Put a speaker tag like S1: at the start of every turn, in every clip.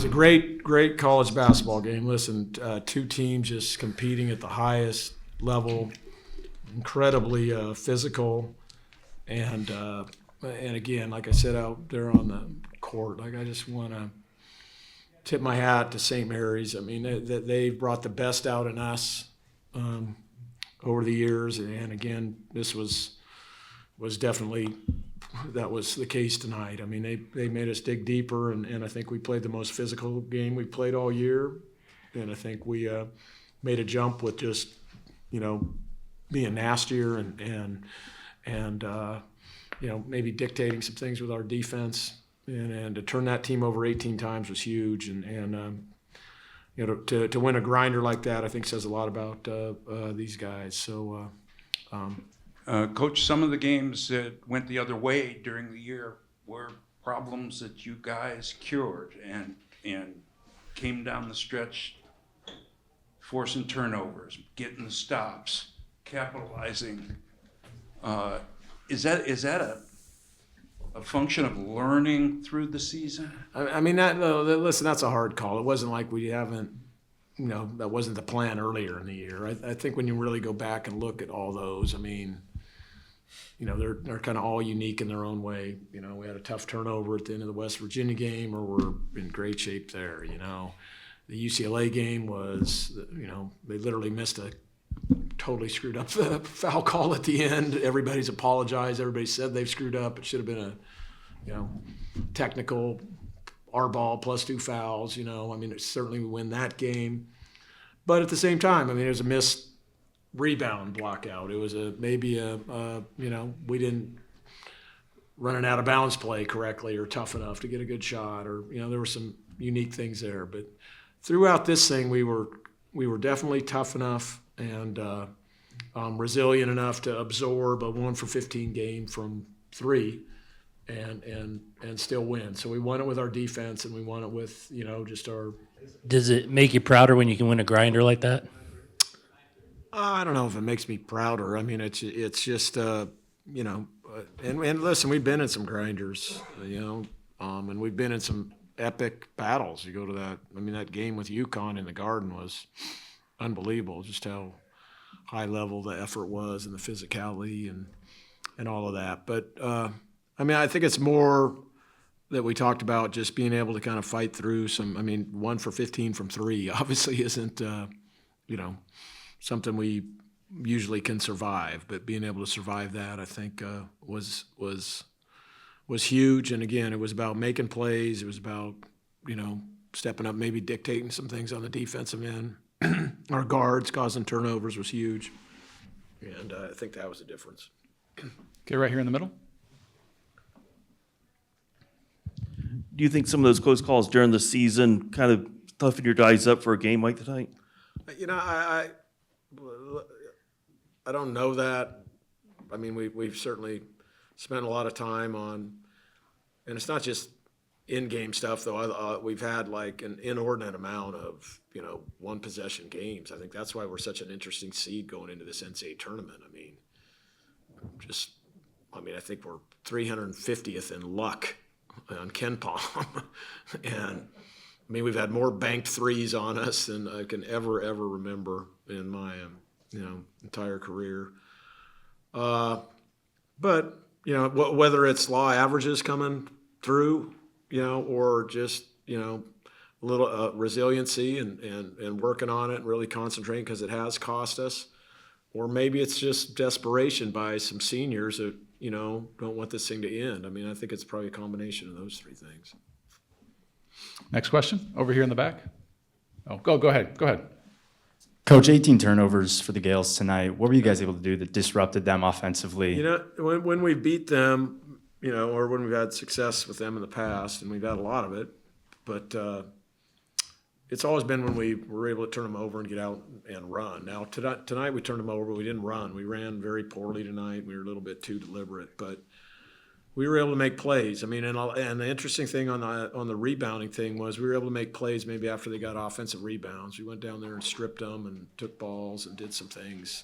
S1: was a great college basketball game. Listen, two teams just competing at the highest level, incredibly physical, and again, like I said out there on the court, like I just want to tip my hat to St. Mary's. I mean, they brought the best out in us over the years, and again, this was definitely that was the case tonight. I mean, they made us dig deeper, and I think we played the most physical game we played all year, and I think we made a jump with just being nastier and maybe dictating some things with our defense, and to turn that team over 18 times was huge, and to win a grinder like that, I think says a lot about these guys. So,
S2: Coach, some of the games that went the other way during the year were problems that you guys cured and came down the stretch, forcing turnovers, getting the stops, capitalizing. Is that a function of learning through the season?
S1: I mean, listen, that's a hard call. It wasn't like we haven't, that wasn't the plan earlier in the year. I think when you really go back and look at all those, I mean, they're kind of all unique in their own way. We had a tough turnover at the end of the West Virginia game, or we're in great shape there. The UCLA game was, they literally missed totally screwed up the foul call at the end. Everybody's apologized. Everybody said they've screwed up. It should have been a, technical our ball plus 2 fouls. I mean, certainly we win that game. But at the same time, I mean, it was a missed rebound blockout. It was we didn't run an out of bounds play correctly or tough enough to get a good shot, or there were some unique things there. But throughout this thing, we were definitely tough enough and resilient enough to absorb a 1 for 15 game from 3 and still win. So we won it with our defense, and we won it with just our.
S3: Does it make you prouder when you can win a grinder like that?
S1: I don't know if it makes me prouder. I mean, it's just and listen, we've been in some grinders, and we've been in some epic battles. You go to that. I mean, that game with UConn in the Garden was unbelievable. Just how high level the effort was, and the physicality, and all of that. But I mean, I think it's more that we talked about just being able to kind of fight through some. I mean, 1 for 15 from 3 obviously isn't something we usually can survive, but being able to survive that, I think, was huge. And again, it was about making plays. It was about stepping up, maybe dictating some things on the defensive end. Our guards causing turnovers was huge, and I think that was the difference.
S4: Okay, right here in the middle.
S5: Do you think some of those close calls during the season kind of toughened your guys up for a game like tonight?
S1: I don't know that. I mean, we've certainly spent a lot of time on, and it's not just in-game stuff, though. We've had like an inordinate amount of, one possession games. I think that's why we're such an interesting seed going into this NCAA tournament. I think we're 350th in luck on Ken Palm. And I mean, we've had more banked threes on us than I can ever remember in my, entire career. But, whether it's law averages coming through, or just, a little resiliency and working on it and really concentrating because it has cost us, or maybe it's just desperation by some seniors that, don't want this thing to end. I mean, I think it's probably a combination of those 3 things.
S4: Next question, over here in the back. Oh, go ahead.
S6: Coach, 18 turnovers for the Gales tonight. What were you guys able to do that disrupted them offensively?
S1: When we beat them, or when we've had success with them in the past, and we've had a lot of it, but it's always been when we were able to turn them over and get out and run. Now, tonight we turned them over, but we didn't run. We ran very poorly tonight. We were a little bit too deliberate, but we were able to make plays. I mean, and the interesting thing on the rebounding thing was we were able to make plays maybe after they got offensive rebounds. We went down there and stripped them and took balls and did some things.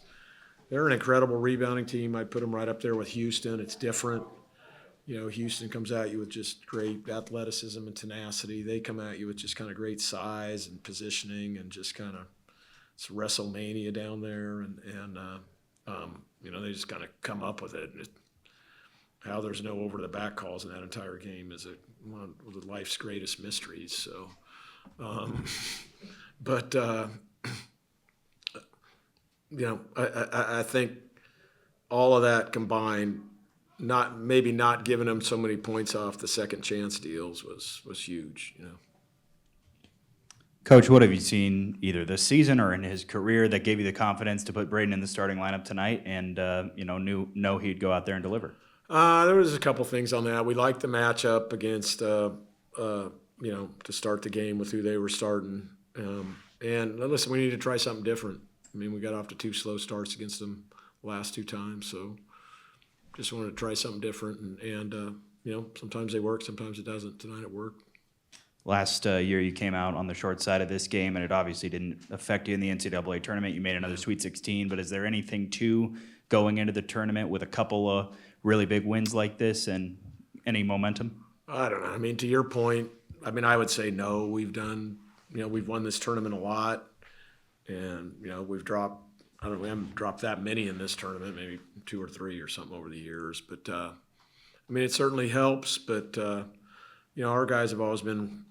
S1: They're an incredible rebounding team. I'd put them right up there with Houston. It's different. Houston comes at you with just great athleticism and tenacity. They come at you with just kind of great size and positioning and just kind of it's WrestleMania down there, and they just kind of come up with it. How there's no over the back calls in that entire game is one of life's greatest mysteries. So, I think all of that combined, maybe not giving them so many points off the second chance deals was huge.
S7: Coach, what have you seen either this season or in his career that gave you the confidence to put Braden in the starting lineup tonight and know he'd go out there and deliver?
S1: There was a couple things on that. We liked the matchup against, to start the game with who they were starting. And listen, we need to try something different. I mean, we got off to 2 slow starts against them the last 2 times, so just wanted to try something different. And sometimes they work, sometimes it doesn't. Tonight it worked.
S7: Last year you came out on the short side of this game, and it obviously didn't affect you in the NCAA tournament. You made another Sweet 16, but is there anything to going into the tournament with a couple of really big wins like this and any momentum?
S1: I don't know. I mean, to your point, I would say no. We've won this tournament a lot, and we haven't dropped that many in this tournament, maybe 2 or 3 or something over the years. But it certainly helps. But our guys have always been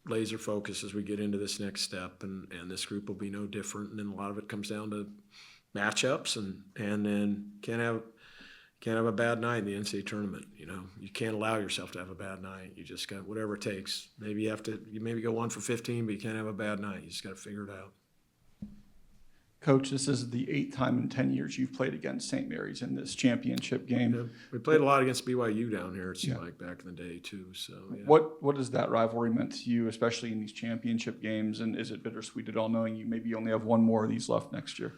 S1: laser focused as we get into this next step, and this group will be no different. And then a lot of it comes down to matchups, and then can't have a bad night in the NCAA tournament. You can't allow yourself to have a bad night. You just got whatever it takes. Maybe you maybe go 1 for 15, but you can't have a bad night. You just got to figure it out.
S8: Coach, this is the 8th time in 10 years you've played against St. Mary's in this championship game.
S1: Yeah, we played a lot against BYU down here, it seemed like back in the day too. So yeah.
S8: What has that rivalry meant to you, especially in these championship games? And is it bittersweet at all knowing you maybe only have 1 more of these left next year?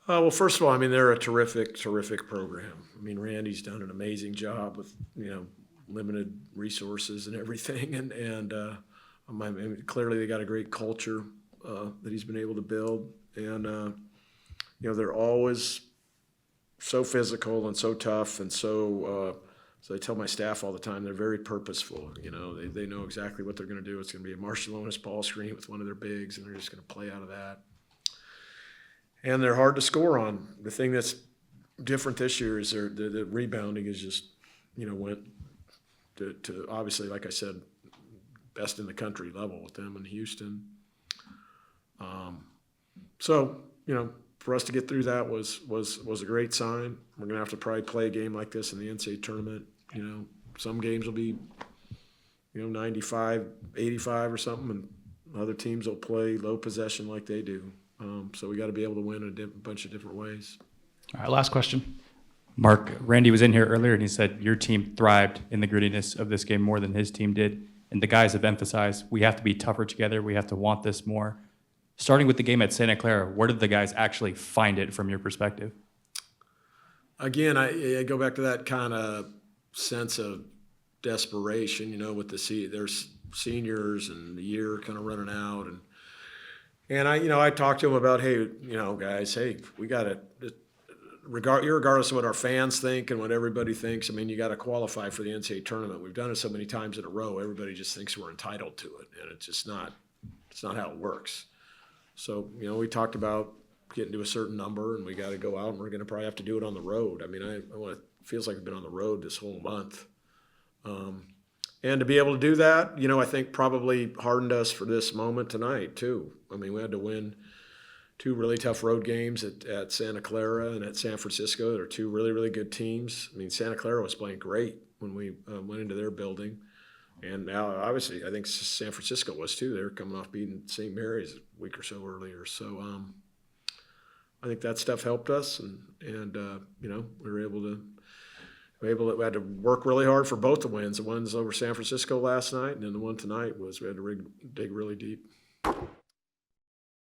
S1: Well, first of all, they're a terrific program. Randy's done an amazing job with limited resources and everything, and clearly they got a great culture that he's been able to build. And they're always so physical and so tough, and so I tell my staff all the time they're very purposeful. They know exactly what they're going to do. It's going to be a Marcialonis ball screen with one of their bigs, and they're just going to play out of that. And they're hard to score on. The thing that's different this year is the rebounding is just went to obviously, like I said, best in the country level with them in Houston. So, for us to get through that was a great sign. We're going to have to probably play a game like this in the NCAA tournament. Some games will be, 95, 85 or something, and other teams will play low possession like they do. So we got to be able to win in a bunch of different ways.
S4: All right, last question.
S6: Mark, Randy was in here earlier and he said your team thrived in the grittiness of this game more than his team did. And the guys have emphasized we have to be tougher together. We have to want this more. Starting with the game at Santa Clara, where did the guys actually find it from your perspective?
S1: Again, I go back to that kind of sense of desperation, with there's seniors and the year kind of running out. And I talked to them about, hey, guys, we got to, regardless of what our fans think and what everybody thinks, you got to qualify for the NCAA tournament. We've done it so many times in a row. Everybody just thinks we're entitled to it, and it's not how it works. So, we talked about getting to a certain number, and we got to go out, and we're going to probably have to do it on the road. It feels like we've been on the road this whole month. And to be able to do that, I think probably hardened us for this moment tonight, too. We had to win 2 really tough road games at Santa Clara and at San Francisco. They're 2 really, really good teams. Santa Clara was playing great when we went into their building. And now, obviously, I think San Francisco was, too. They were coming off beating St. Mary's a week or so earlier. So I think that stuff helped us, and we were able to we had to work really hard for both the wins. The ones over San Francisco last night, and then the one tonight was we had to dig really deep.